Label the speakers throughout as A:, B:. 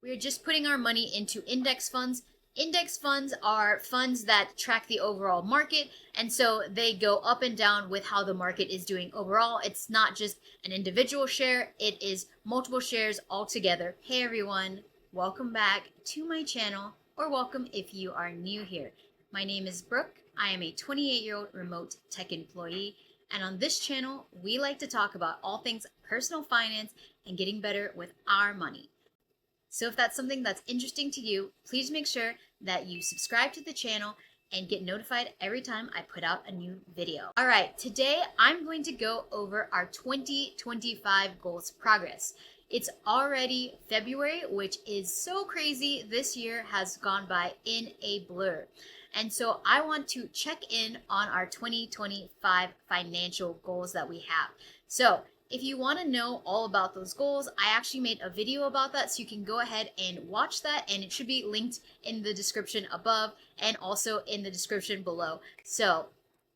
A: we're just putting our money into index funds. Index funds are funds that track the overall market, and so they go up and down with how the market is doing overall. It's not just an individual share, it is multiple shares all together. Hey everyone, welcome back to my channel, or welcome if you are new here. My name is Brooke. I am a 28-year-old remote tech employee, and on this channel, we like to talk about all things personal finance and getting better with our money. So if that's something that's interesting to you, please make sure that you subscribe to the channel and get notified every time I put out a new video. All right, today I'm going to go over our 2025 goals progress. It's already February, which is so crazy. This year has gone by in a blur. And so I want to check in on our 2025 financial goals that we have. So if you want to know all about those goals, I actually made a video about that, so you can go ahead and watch that, and it should be linked in the description above and also in the description below. So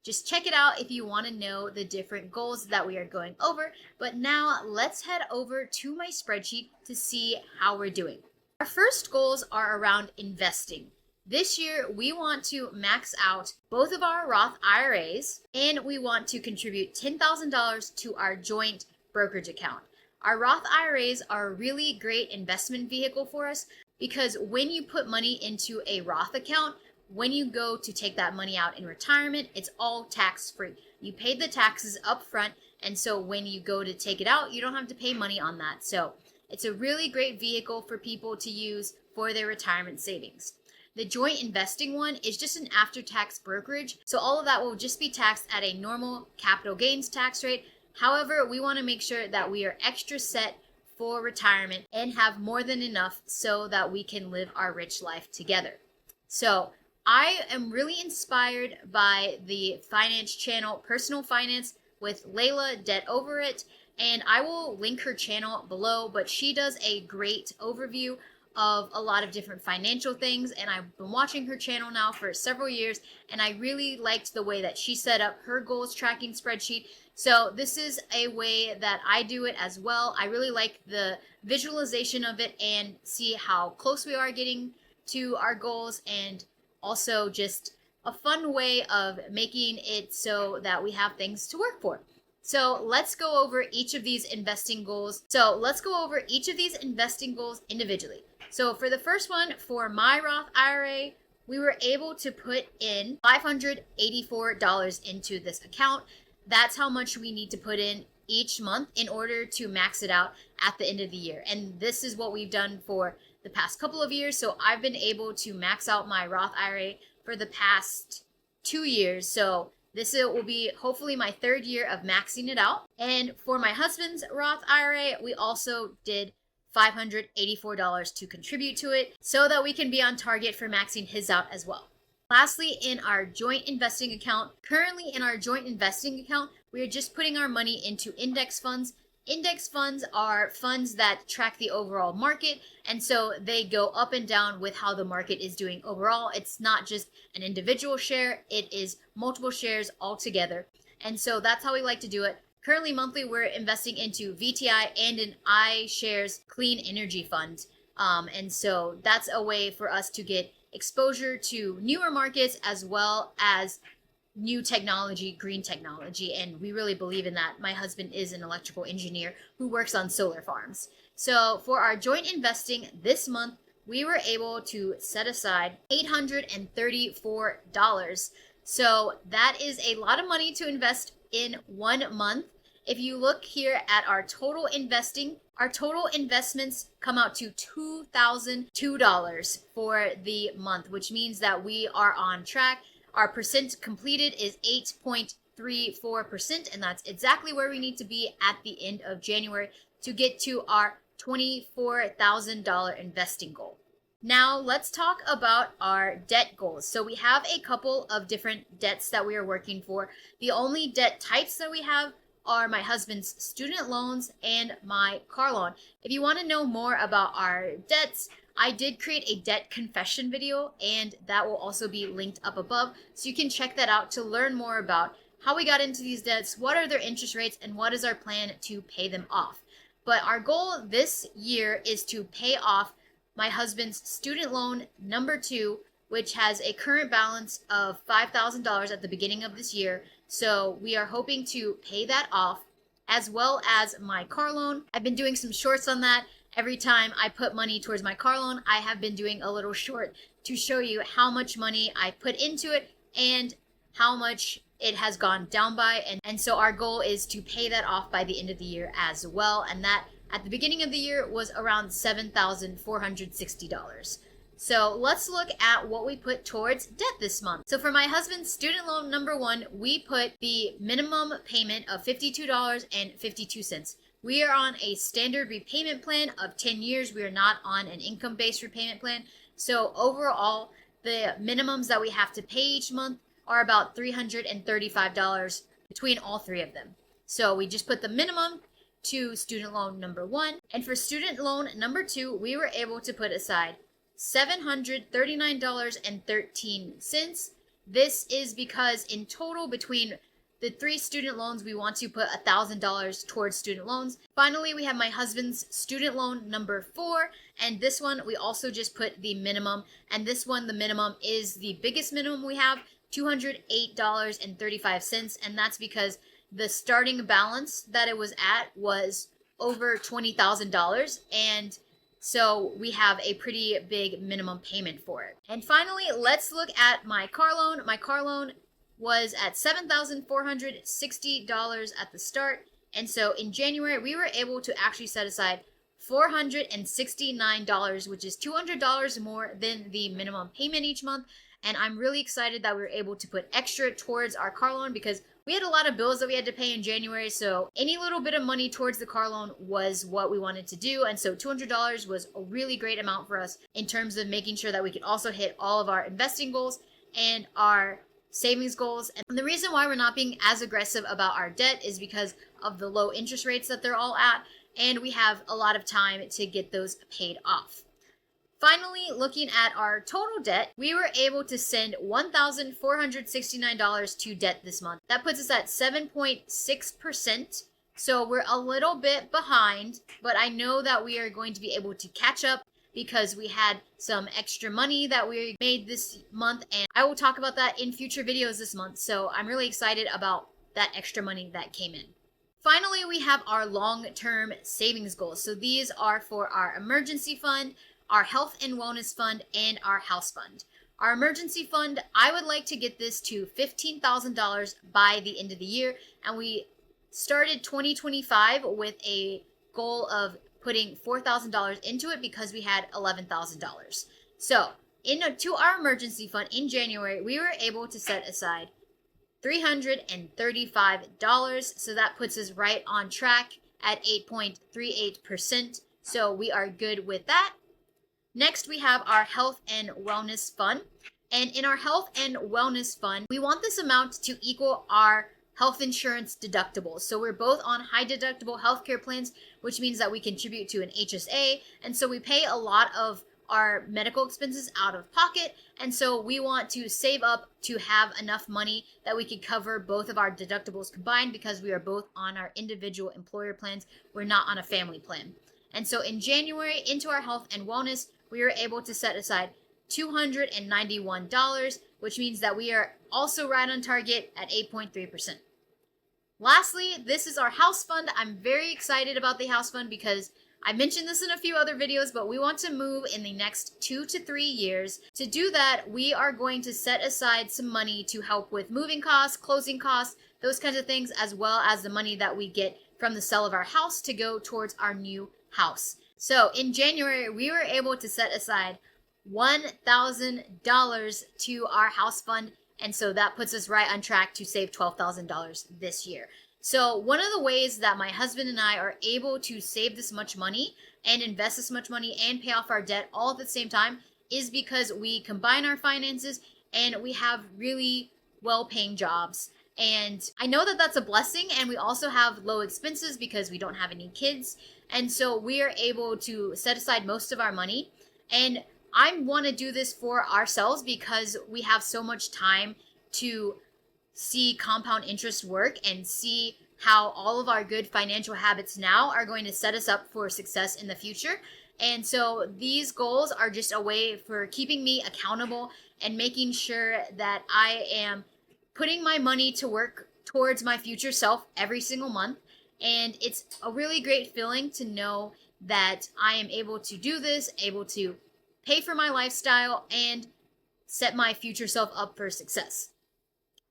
A: just check it out if you want to know the different goals that we are going over. But now let's head over to my spreadsheet to see how we're doing. Our first goals are around investing. This year, we want to max out both of our Roth IRAs, and we want to contribute $10,000 to our joint brokerage account. Our Roth IRAs are a really great investment vehicle for us because when you put money into a Roth account, when you go to take that money out in retirement, it's all tax-free. You paid the taxes up front, and so when you go to take it out, you don't have to pay money on that. So it's a really great vehicle for people to use for their retirement savings. The joint investing one is just an after-tax brokerage, so all of that will just be taxed at a normal capital gains tax rate. However, we want to make sure that we are extra set for retirement and have more than enough so that we can live our rich life together. So I am really inspired by the finance channel, Personal Finance with Leila, Debt Over It, and I will link her channel below, but she does a great overview of a lot of different financial things, and I've been watching her channel now for several years, and I really liked the way that she set up her goals tracking spreadsheet. So this is a way that I do it as well. I really like the visualization of it and see how close we are getting to our goals, and also just a fun way of making it so that we have things to work for. So let's go over each of these investing goals. Individually. So for the first one, for my Roth IRA, we were able to put in $584 into this account. That's how much we need to put in each month in order to max it out at the end of the year. And this is what we've done for the past couple of years. So I've been able to max out my Roth IRA for the past 2 years. So this will be hopefully my third year of maxing it out. And for my husband's Roth IRA, we also did $584 to contribute to it so that we can be on target for maxing his out as well. Lastly, in our joint investing account, we are just putting our money into index funds. Index funds are funds that track the overall market, and so they go up and down with how the market is doing overall. It's not just an individual share, it is multiple shares all together. And so that's how we like to do it. Currently, monthly, we're investing into VTI and an iShares Clean Energy Fund. And so that's a way for us to get exposure to newer markets as well as new technology, green technology. And we really believe in that. My husband is an electrical engineer who works on solar farms. So for our joint investing this month, we were able to set aside $834. So that is a lot of money to invest in 1 month. If you look here at our total investments come out to $2,002 for the month, which means that we are on track. Our percent completed is 8.34%, and that's exactly where we need to be at the end of January to get to our $24,000 investing goal. Now let's talk about our debt goals. So we have a couple of different debts that we are working for. The only debt types that we have are my husband's student loans and my car loan. If you want to know more about our debts, I did create a debt confession video, and that will also be linked up above. So you can check that out to learn more about how we got into these debts, what are their interest rates, and what is our plan to pay them off. But our goal this year is to pay off my husband's student loan number 2, which has a current balance of $5,000 at the beginning of this year. So we are hoping to pay that off, as well as my car loan. I've been doing some shorts on that. Every time I put money towards my car loan, I have been doing a little short to show you how much money I put into it and how much it has gone down by. And so our goal is to pay that off by the end of the year as well. And that at the beginning of the year was around $7,460. So let's look at what we put towards debt this month. So for my husband's student loan number 1, we put the minimum payment of $52.52. We are on a standard repayment plan of 10 years. We are not on an income-based repayment plan. So overall, the minimums that we have to pay each month are about $335 between all 3 of them. So we just put the minimum to student loan number 1. And for student loan number 2, we were able to put aside $739.13. This is because in total between the 3 student loans, we want to put $1,000 towards student loans. Finally, we have my husband's student loan number 4, and this one we also just put the minimum, and this one the minimum is the biggest minimum we have, $208.35, and that's because the starting balance that it was at was over $20,000, and so we have a pretty big minimum payment for it. And finally, let's look at my car loan. My car loan was at $7,460 at the start. And so in January, we were able to actually set aside $469, which is $200 more than the minimum payment each month. And I'm really excited that we were able to put extra towards our car loan because we had a lot of bills that we had to pay in January. So any little bit of money towards the car loan was what we wanted to do. And so $200 was a really great amount for us in terms of making sure that we could also hit all of our investing goals and our savings goals. And the reason why we're not being as aggressive about our debt is because of the low interest rates that they're all at, and we have a lot of time to get those paid off. Finally, looking at our total debt, we were able to send $1,469 to debt this month. That puts us at 7.6%. So we're a little bit behind, but I know that we are going to be able to catch up because we had some extra money that we made this month, and I will talk about that in future videos this month. So I'm really excited about that extra money that came in. Finally, we have our long-term savings goals. So these are for our emergency fund, our health and wellness fund, and our house fund. Our emergency fund, I would like to get this to $15,000 by the end of the year, and we started 2025 with a goal of putting $4,000 into it because we had $11,000. So to our emergency fund in January, we were able to set aside $335. So that puts us right on track at 8.38%. So we are good with that. Next, we have our health and wellness fund. And in our health and wellness fund, we want this amount to equal our health insurance deductibles. So we're both on high deductible healthcare plans, which means that we contribute to an HSA. And so we pay a lot of our medical expenses out of pocket. And so we want to save up to have enough money that we can cover both of our deductibles combined because we are both on our individual employer plans. We're not on a family plan. And so in January, into our health and wellness, we were able to set aside $291, which means that we are also right on target at 8.3%. Lastly, this is our house fund. I'm very excited about the house fund because I mentioned this in a few other videos, but we want to move in the next 2 to 3 years. To do that, we are going to set aside some money to help with moving costs, closing costs, those kinds of things, as well as the money that we get from the sale of our house to go towards our new house. So in January, we were able to set aside $1,000 to our house fund. And so that puts us right on track to save $12,000 this year. So one of the ways that my husband and I are able to save this much money and invest this much money and pay off our debt all at the same time is because we combine our finances and we have really well-paying jobs. And I know that that's a blessing, and we also have low expenses because we don't have any kids. And so we are able to set aside most of our money. And I want to do this for ourselves because we have so much time to see compound interest work and see how all of our good financial habits now are going to set us up for success in the future. And so these goals are just a way for keeping me accountable and making sure that I am putting my money to work towards my future self every single month. And it's a really great feeling to know that I am able to do this, able to pay for my lifestyle, and set my future self up for success.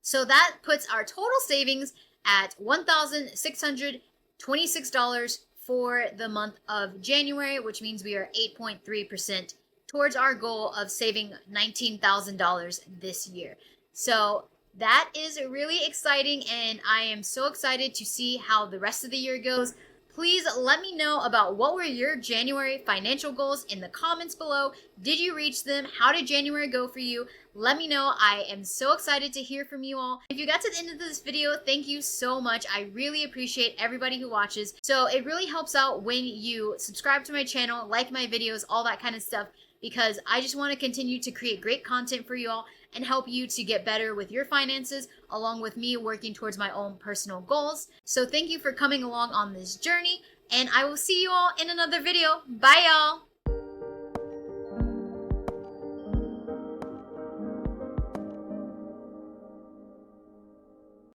A: So that puts our total savings at $1,626 for the month of January, which means we are 8.3% towards our goal of saving $19,000 this year. So that is really exciting, and I am so excited to see how the rest of the year goes. Please let me know about what were your January financial goals in the comments below. Did you reach them? How did January go for you? Let me know. I am so excited to hear from you all. If you got to the end of this video, thank you so much. I really appreciate everybody who watches. So it really helps out when you subscribe to my channel, like my videos, all that kind of stuff, because I just want to continue to create great content for you all and help you to get better with your finances, along with me working towards my own personal goals. So thank you for coming along on this journey, and I will see you all in another video. Bye, y'all.